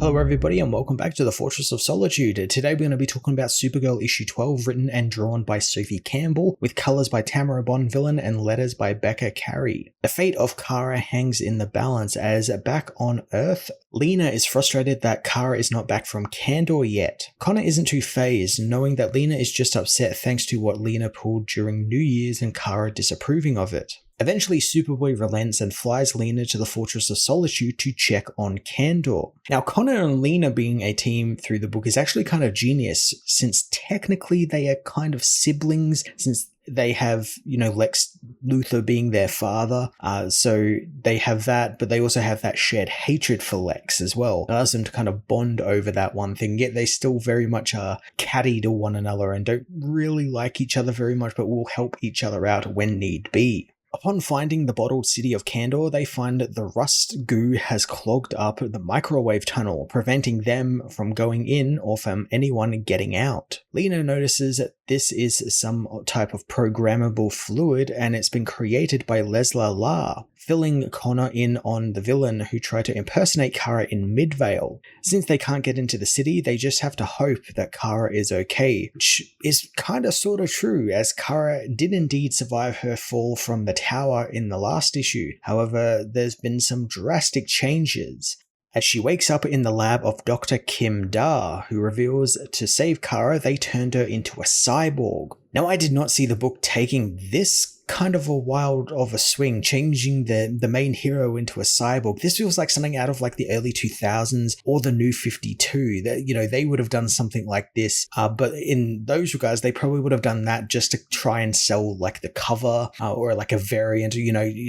Hello everybody and welcome back to the Fortress of Solitude. Today we're going to be talking about Supergirl issue 12, written and drawn by Sophie Campbell, with colours by Tamara Bonvillain and letters by Becca Carey. The fate of Kara hangs in the balance as, back on Earth, Lena is frustrated that Kara is not back from Kandor yet. Connor isn't too phased, knowing that Lena is just upset thanks to what Lena pulled during New Year's and Kara disapproving of it. Eventually, Superboy relents and flies Lena to the Fortress of Solitude to check on Kandor. Now, Connor and Lena being a team through the book is actually kind of genius, since technically they are kind of siblings, since they have, Lex Luthor being their father, so they have that, but they also have that shared hatred for Lex as well. It allows them to kind of bond over that one thing, yet they still very much are catty to one another and don't really like each other very much, but will help each other out when need be. Upon finding the bottled city of Kandor, they find that the rust goo has clogged up the microwave tunnel, preventing them from going in or from anyone getting out. Lena notices that this is some type of programmable fluid and it's been created by Lesla La, filling Connor in on the villain who tried to impersonate Kara in Midvale. Since they can't get into the city, they just have to hope that Kara is okay, which is kind of sort of true, as Kara did indeed survive her fall from the tower in the last issue. However, there's been some drastic changes. As she wakes up in the lab of Dr. Kim Da, who reveals to save Kara, they turned her into a cyborg. Now, I did not see the book taking this kind of a wild of a swing, changing the main hero into a cyborg. This feels like something out of like the early 2000s or the New 52. That, they would have done something like this, but in those regards, they probably would have done that just to try and sell like the cover or like a variant,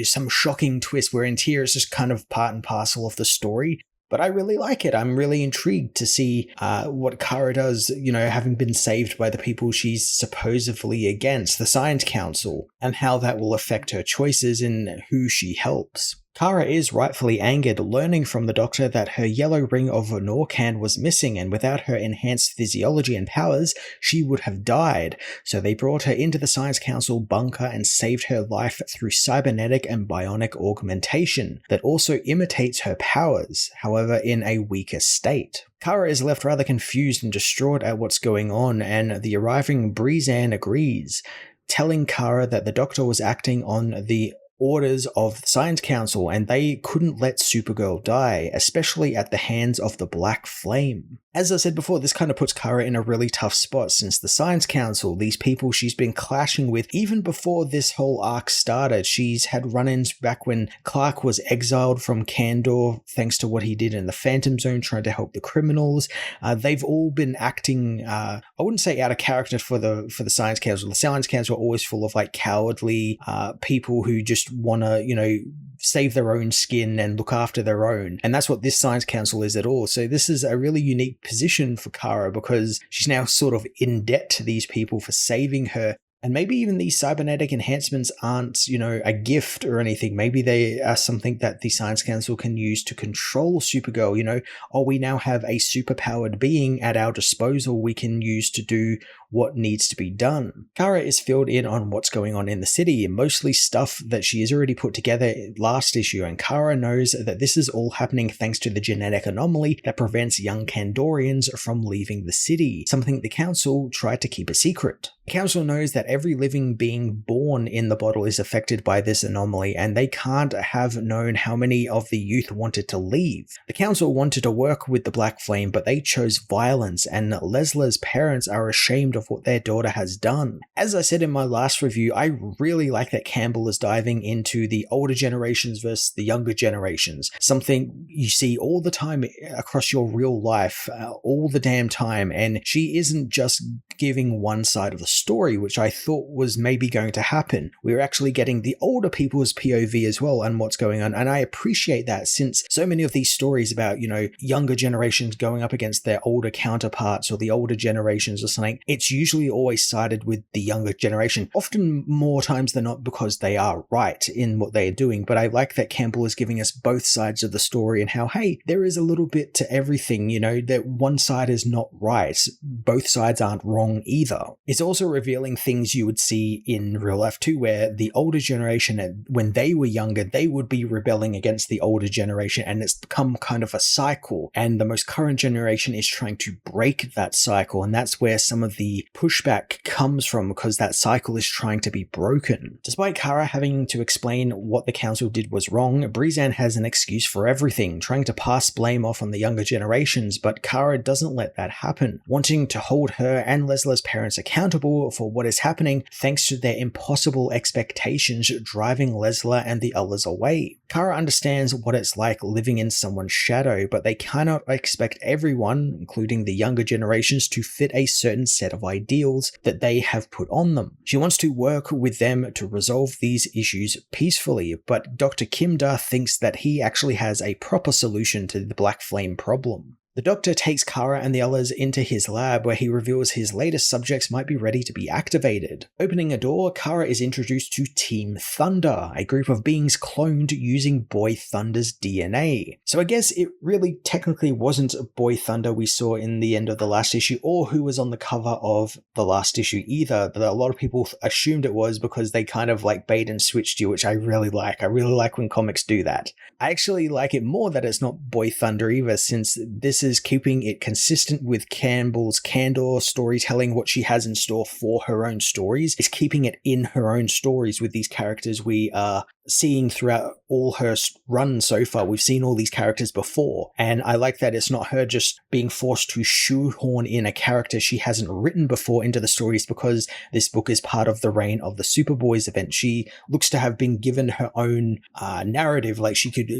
some shocking twist, where in here it's just kind of part and parcel of the story. But I really like it. I'm really intrigued to see what Kara does, having been saved by the people she's supposedly against, the Science Council, and how that will affect her choices in who she helps. Kara is rightfully angered, learning from the Doctor that her yellow ring of Norcan was missing, and without her enhanced physiology and powers, she would have died. So they brought her into the Science Council bunker and saved her life through cybernetic and bionic augmentation that also imitates her powers, however in a weaker state. Kara is left rather confused and distraught at what's going on, and the arriving Breezanne agrees, telling Kara that the Doctor was acting on the orders of the Science Council and they couldn't let Supergirl die, especially at the hands of the Black Flame. As I said before, this kind of puts Kara in a really tough spot, since the Science Council, these people she's been clashing with even before this whole arc started. She's had run-ins back when Clark was exiled from Kandor thanks to what he did in the Phantom Zone trying to help the criminals. They've all been acting, I wouldn't say out of character for the Science Council. The Science Council are always full of like cowardly people who just want to, save their own skin and look after their own. And that's what this Science Council is at all. So this is a really unique position for Kara, because she's now sort of in debt to these people for saving her. And maybe even these cybernetic enhancements aren't, a gift or anything. Maybe they are something that the Science Council can use to control Supergirl. We now have a superpowered being at our disposal we can use to do what needs to be done. Kara is filled in on what's going on in the city, mostly stuff that she has already put together last issue, and Kara knows that this is all happening thanks to the genetic anomaly that prevents young Kandorians from leaving the city, something the Council tried to keep a secret. The Council knows that every living being born in the bottle is affected by this anomaly, and they can't have known how many of the youth wanted to leave. The Council wanted to work with the Black Flame, but they chose violence, and Lesla's parents are ashamed of what their daughter has done. As I said in my last review, I really like that Campbell is diving into the older generations versus the younger generations, something you see all the time across your real life, all the damn time, and she isn't just giving one side of the story, which I thought was maybe going to happen. We're actually getting the older people's POV as well and what's going on, and I appreciate that, since so many of these stories about, younger generations going up against their older counterparts or the older generations or something, it's usually always sided with the younger generation, often more times than not because they are right in what they are doing. But I like that Campbell is giving us both sides of the story and how, hey, there is a little bit to everything, that one side is not right, both sides aren't wrong. wrong either. It's also revealing things you would see in real life too, where the older generation, when they were younger, they would be rebelling against the older generation, and it's become kind of a cycle, and the most current generation is trying to break that cycle, and that's where some of the pushback comes from, because that cycle is trying to be broken. Despite Kara having to explain what the council did was wrong, Breezanne has an excuse for everything, trying to pass blame off on the younger generations, but Kara doesn't let that happen, wanting to hold her and Lesla's parents accountable for what is happening thanks to their impossible expectations driving Lesla and the others away. Kara understands what it's like living in someone's shadow, but they cannot expect everyone, including the younger generations, to fit a certain set of ideals that they have put on them. She wants to work with them to resolve these issues peacefully, but Dr. Kandor thinks that he actually has a proper solution to the Black Flame problem. The Doctor takes Kara and the others into his lab, where he reveals his latest subjects might be ready to be activated. Opening a door, Kara is introduced to Team Thunder, a group of beings cloned using Boy Thunder's DNA. So I guess it really technically wasn't Boy Thunder we saw in the end of the last issue, or who was on the cover of the last issue either, but a lot of people assumed it was because they kind of like bait and switched you, which I really like. I really like when comics do that. I actually like it more that it's not Boy Thunder either, since this is keeping it consistent with Campbell's Kandor storytelling. What she has in store for her own stories is keeping it in her own stories with these characters we are seeing throughout all her run so far. We've seen all these characters before, and I like that it's not her just being forced to shoehorn in a character she hasn't written before into the stories because this book is part of the reign of the Superboys event. She looks to have been given her own narrative, like she could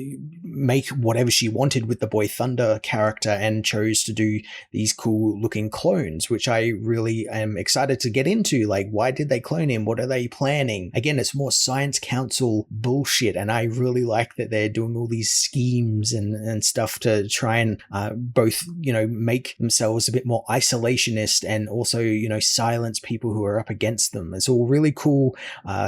make whatever she wanted with the Boy Thunder character and chose to do these cool looking clones, which I really am excited to get into. Like, why did they clone him? What are they planning? Again, it's more Science Council bullshit, and I really like that they're doing all these schemes and stuff to try and both, make themselves a bit more isolationist and also, silence people who are up against them. It's all really cool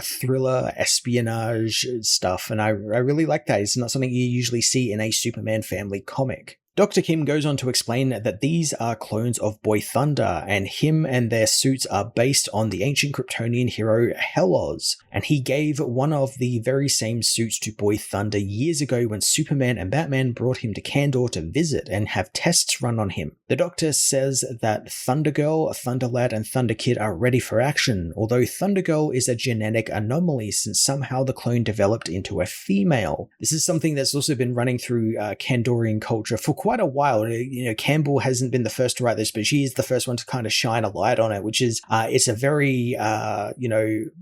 thriller, espionage stuff, and I really like that. It's not something you usually see in a Superman family comic. Dr. Kim goes on to explain that these are clones of Boy Thunder, and him and their suits are based on the ancient Kryptonian hero Helos, and he gave one of the very same suits to Boy Thunder years ago when Superman and Batman brought him to Kandor to visit and have tests run on him. The Doctor says that Thundergirl, Thunderlad, and Thunderkid are ready for action, although Thundergirl is a genetic anomaly since somehow the clone developed into a female. This is something that's also been running through Kandorian culture for quite a while. Campbell hasn't been the first to write this, but she is the first one to kind of shine a light on it, which is it's a very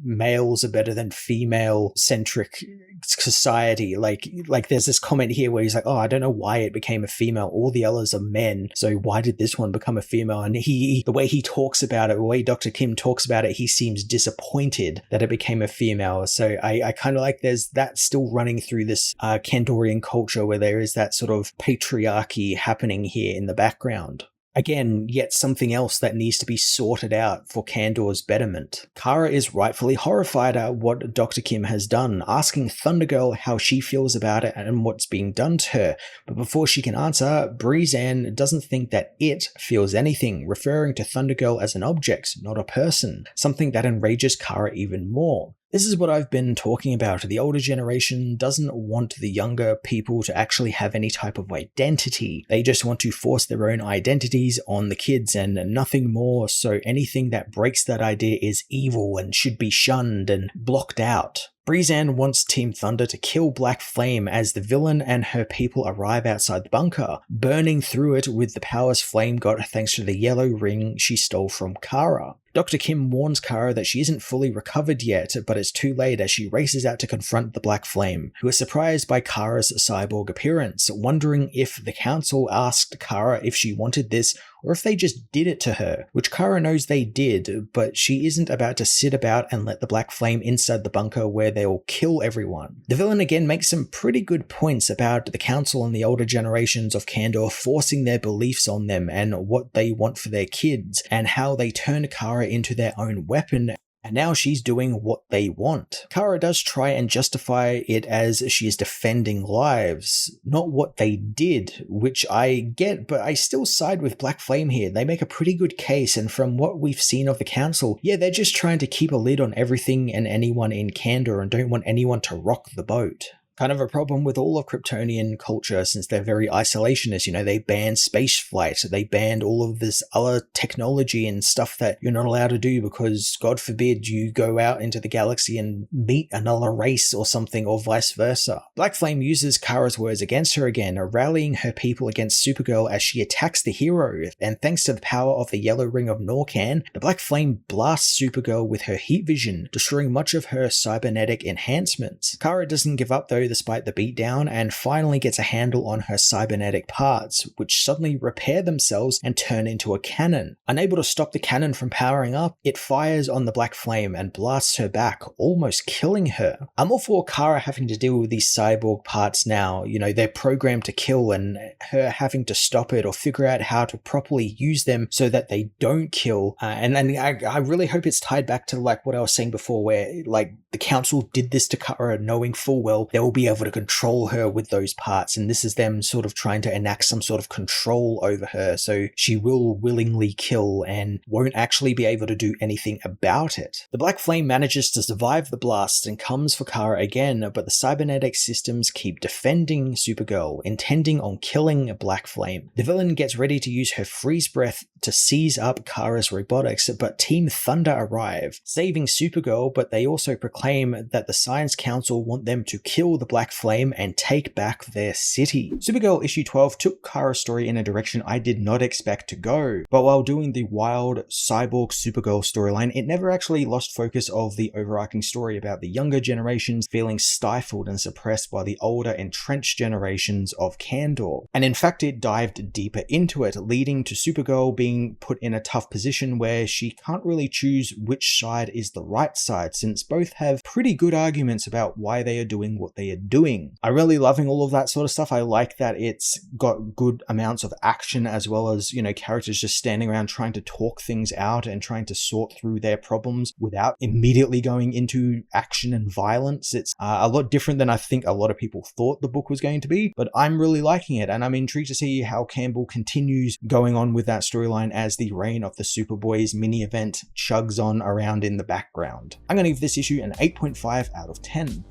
males are better than female centric society. Like there's this comment here where he's like, oh, I don't know why it became a female, all the others are men, so why did this one become a female? And the way he talks about it, the way Dr. Kim talks about it, he seems disappointed that it became a female. So I kind of like there's that still running through this Kandorian culture, where there is that sort of patriarchy happening here in the background. Again, yet something else that needs to be sorted out for Kandor's betterment. Kara is rightfully horrified at what Dr. Kim has done, asking Thundergirl how she feels about it and what's being done to her. But before she can answer, Breezanne doesn't think that it feels anything, referring to Thundergirl as an object, not a person, something that enrages Kara even more. This is what I've been talking about. The older generation doesn't want the younger people to actually have any type of identity. They just want to force their own identities on the kids and nothing more. So anything that breaks that idea is evil and should be shunned and blocked out. Breezanne wants Team Thunder to kill Black Flame as the villain and her people arrive outside the bunker, burning through it with the powers Flame got thanks to the yellow ring she stole from Kara. Dr. Kim warns Kara that she isn't fully recovered yet, but it's too late as she races out to confront the Black Flame, who is surprised by Kara's cyborg appearance, wondering if the council asked Kara if she wanted this or if they just did it to her, which Kara knows they did, but she isn't about to sit about and let the Black Flame inside the bunker where they'll kill everyone. The villain again makes some pretty good points about the council and the older generations of Kandor forcing their beliefs on them and what they want for their kids, and how they turn Kara into their own weapon and now she's doing what they want. Kara does try and justify it as she is defending lives, not what they did, which I get, but I still side with Black Flame here. They make a pretty good case, and from what we've seen of the Council, yeah, they're just trying to keep a lid on everything and anyone in Kandor and don't want anyone to rock the boat. Kind of a problem with all of Kryptonian culture since they're very isolationist. They banned space flight, they banned all of this other technology and stuff that you're not allowed to do because, God forbid, you go out into the galaxy and meet another race or something, or vice versa. Black Flame uses Kara's words against her again, rallying her people against Supergirl as she attacks the hero, and thanks to the power of the Yellow Ring of Norcan, the Black Flame blasts Supergirl with her heat vision, destroying much of her cybernetic enhancements. Kara doesn't give up though, despite the beatdown, and finally gets a handle on her cybernetic parts, which suddenly repair themselves and turn into a cannon. Unable to stop the cannon from powering up, it fires on the Black Flame and blasts her back, almost killing her. I'm all for Kara having to deal with these cyborg parts now. They're programmed to kill, and her having to stop it or figure out how to properly use them so that they don't kill. And I really hope it's tied back to like what I was saying before, where like the Council did this to Kara knowing full well they will be able to control her with those parts, and this is them sort of trying to enact some sort of control over her, so she will willingly kill and won't actually be able to do anything about it. The Black Flame manages to survive the blast and comes for Kara again, but the cybernetic systems keep defending Supergirl, intending on killing Black Flame. The villain gets ready to use her freeze breath to seize up Kara's robotics, but Team Thunder arrive, saving Supergirl, but they also proclaim that the Science Council want them to kill the Black Flame and take back their city. Supergirl issue 12 took Kara's story in a direction I did not expect to go, but while doing the wild cyborg Supergirl storyline, it never actually lost focus of the overarching story about the younger generations feeling stifled and suppressed by the older entrenched generations of Kandor. And in fact, it dived deeper into it, leading to Supergirl being put in a tough position where she can't really choose which side is the right side, since both have pretty good arguments about why they are doing what they are doing. I'm really loving all of that sort of stuff. I like that it's got good amounts of action as well as, characters just standing around trying to talk things out and trying to sort through their problems without immediately going into action and violence. It's a lot different than I think a lot of people thought the book was going to be, but I'm really liking it, and I'm intrigued to see how Campbell continues going on with that storyline as the reign of the Superboys mini event chugs on around in the background. I'm going to give this issue an 8.5 out of 10.